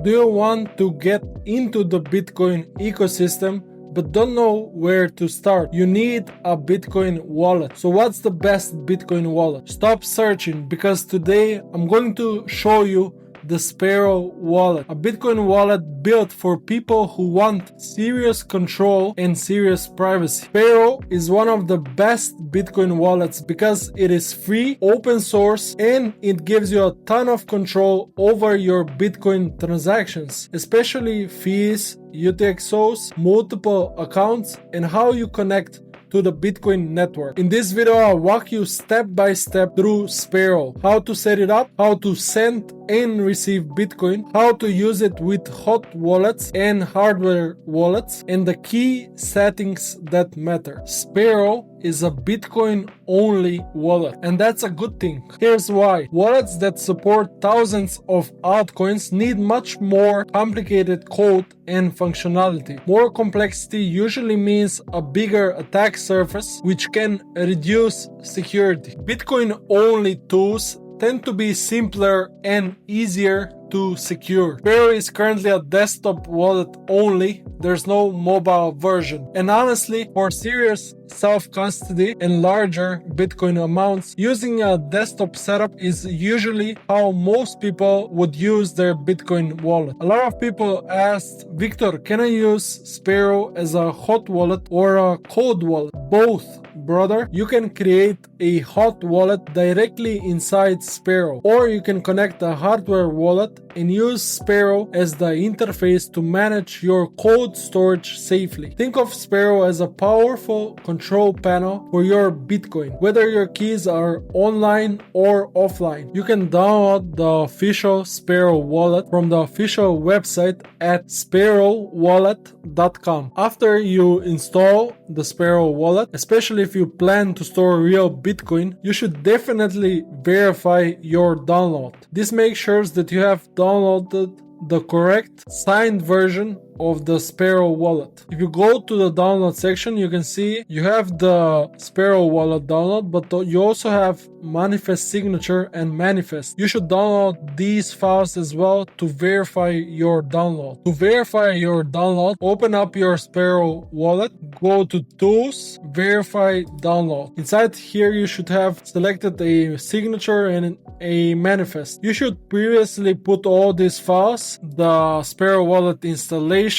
Do you want to get into the Bitcoin ecosystem but don't know where to start? You need a Bitcoin wallet. So what's the best Bitcoin wallet? Stop searching, because today I'm going to show you the Sparrow wallet, a Bitcoin wallet built for people who want serious control and serious privacy. Sparrow is one of the best Bitcoin wallets because it is free, open source, and it gives you a ton of control over your Bitcoin transactions, especially fees, UTXOs, multiple accounts, and how you connect to the Bitcoin network. In this video, I'll walk you step by step through Sparrow, how to set it up, how to send and receive Bitcoin, how to use it with hot wallets and hardware wallets, and the key settings that matter. Sparrow is a Bitcoin only wallet, and that's a good thing. Here's why. Wallets that support thousands of altcoins need much more complicated code and functionality. More complexity usually means a bigger attack surface, which can reduce security. Bitcoin only tools tend to be simpler and easier to secure. Sparrow is currently a desktop wallet only. There's no mobile version. And honestly, for serious self-custody and larger Bitcoin amounts, using a desktop setup is usually how most people would use their Bitcoin wallet. A lot of people asked, Victor, can I use Sparrow as a hot wallet or a cold wallet? Both, brother. You can create a hot wallet directly inside Sparrow, or you can connect a hardware wallet and use Sparrow as the interface to manage your cold storage safely. Think of Sparrow as a powerful control panel for your Bitcoin, whether your keys are online or offline. You can download the official Sparrow wallet from the official website at sparrowwallet.com. After you install the Sparrow wallet, especially if you plan to store real Bitcoin, you should definitely verify your download. This makes sure that you have downloaded the correct signed version of the Sparrow wallet. If you go to the download section, you can see you have the Sparrow wallet download, but you also have manifest signature and manifest. You should download these files as well to verify your download. To verify your download, open up your Sparrow wallet, go to tools, verify download. Inside here, you should have selected a signature and a manifest. You should previously put all these files, the Sparrow wallet installation,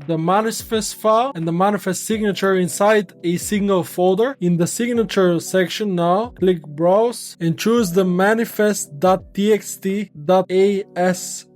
the manifest file, and the manifest signature inside a single folder. In the signature section now, click browse and choose the manifest.txt.asc.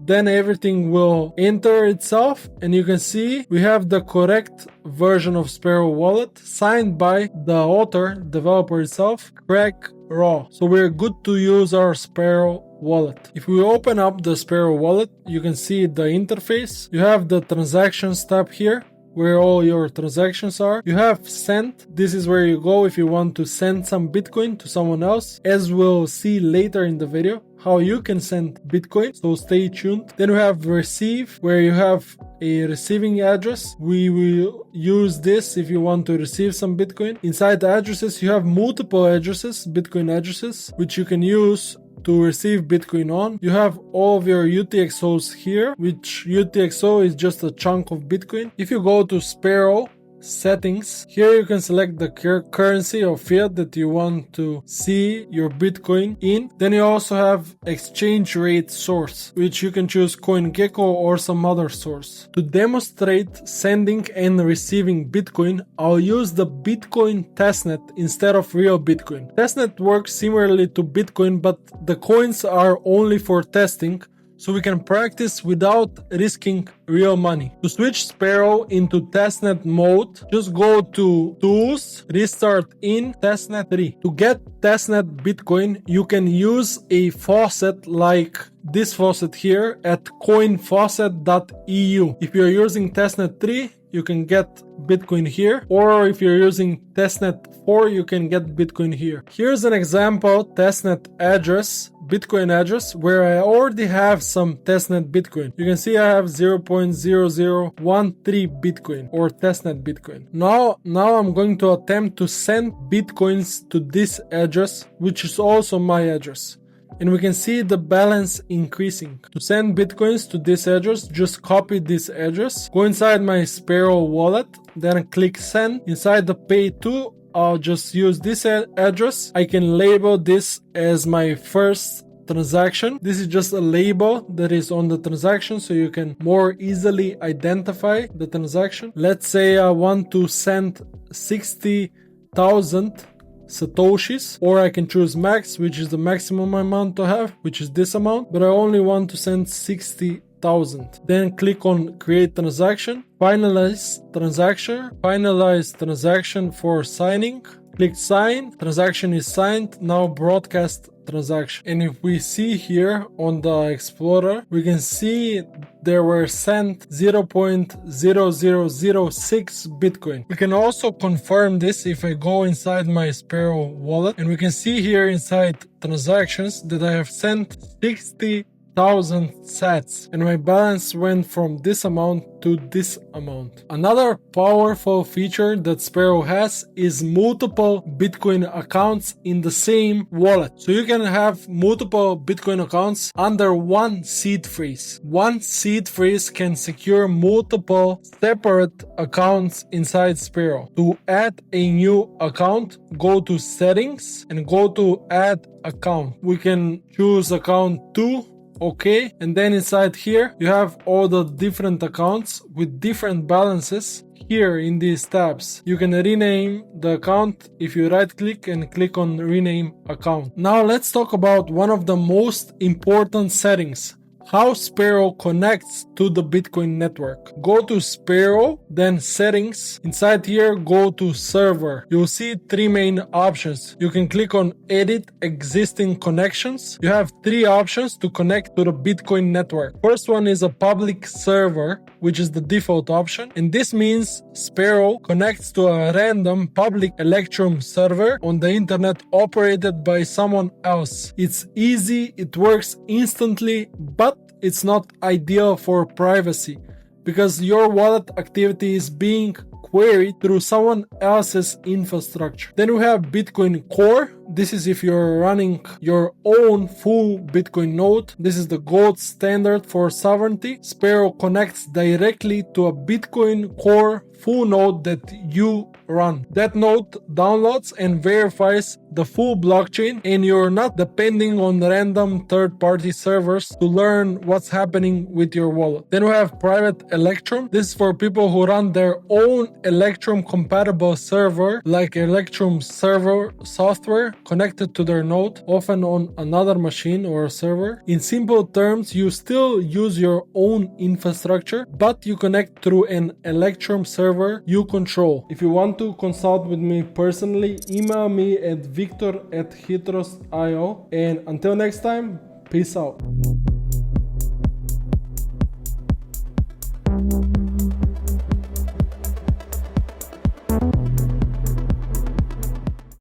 Then everything will enter itself, and you can see we have the correct version of Sparrow wallet signed by the author, developer itself, Craig Raw. So we're good to use our Sparrow wallet. If we open up the Sparrow wallet, you can see the interface. You have the transactions tab here, where all your transactions are. You have send. This is where you go if you want to send some Bitcoin to someone else, as we'll see later in the video how you can send Bitcoin, so stay tuned. Then we have receive, where you have a receiving address. We will use this if you want to receive some Bitcoin. Inside the addresses, you have multiple addresses, Bitcoin addresses, which you can use to receive Bitcoin on. You have all of your UTXOs here, which UTXO is just a chunk of Bitcoin. If you go to Sparrow settings, here you can select the currency or fiat that you want to see your Bitcoin in. Then you also have exchange rate source, which you can choose CoinGecko or some other source. To demonstrate sending and receiving Bitcoin, I'll use the Bitcoin testnet instead of real Bitcoin. Testnet works similarly to Bitcoin, but the coins are only for testing, so we can practice without risking real money. To switch Sparrow into testnet mode, just go to Tools, Restart in Testnet 3. To get testnet Bitcoin, you can use a faucet like this faucet here at coinfaucet.eu. If you're using testnet 3, you can get Bitcoin here, or if you're using testnet 4, you can get Bitcoin here. Here's an example testnet address, Bitcoin address, where I already have some testnet Bitcoin. You can see I have 0.0013 Bitcoin or testnet Bitcoin. Now I'm going to attempt to send Bitcoins to this address, which is also my address. and we can see the balance increasing. To send bitcoins to this address, just copy this address, go inside my Sparrow wallet, then click send. Inside the pay to, I'll just use this address. I can label this as my first transaction. This is just a label that is on the transaction so you can more easily identify the transaction. Let's say I want to send 60,000 Satoshis, or I can choose max, which is the maximum amount to have, which is this amount, but I only want to send 60,000. Then click on create transaction, finalize transaction for signing. Click sign, transaction is signed. Now broadcast transaction. And if we see here on the Explorer, we can see there were sent 0.0006 Bitcoin. We can also confirm this if I go inside my Sparrow wallet, and we can see here inside transactions that I have sent 60,000 sats, and my balance went from this amount to this amount. Another powerful feature that Sparrow has is multiple Bitcoin accounts in the same wallet. So you can have multiple Bitcoin accounts under one seed phrase. One seed phrase can secure multiple separate accounts inside Sparrow. To add a new account, go to settings and go to add account. We can choose account 2. Okay, and then inside here you have all the different accounts with different balances. Here in these tabs you can rename the account if you right click and click on rename account. Now let's talk about one of the most important settings: how Sparrow connects to the Bitcoin network. Go to Sparrow, then settings. Inside here, go to server. You'll see three main options. You can click on edit existing connections. You have three options to connect to the Bitcoin network. First one is a public server, which is the default option. And this means Sparrow connects to a random public Electrum server on the internet operated by someone else. It's easy, it works instantly, but it's not ideal for privacy because your wallet activity is being queried through someone else's infrastructure. Then we have Bitcoin Core. This is if you're running your own full Bitcoin node. This is the gold standard for sovereignty. Sparrow connects directly to a Bitcoin Core full node that you run. That node downloads and verifies the full blockchain, and you're not depending on random third-party servers to learn what's happening with your wallet. Then we have private Electrum. This is for people who run their own Electrum compatible server, like Electrum server software connected to their node, often on another machine or server. In simple terms, you still use your own infrastructure, but you connect through an Electrum server you control. If you want to consult with me personally, email me at victor@hitros.io, and until next time, peace out.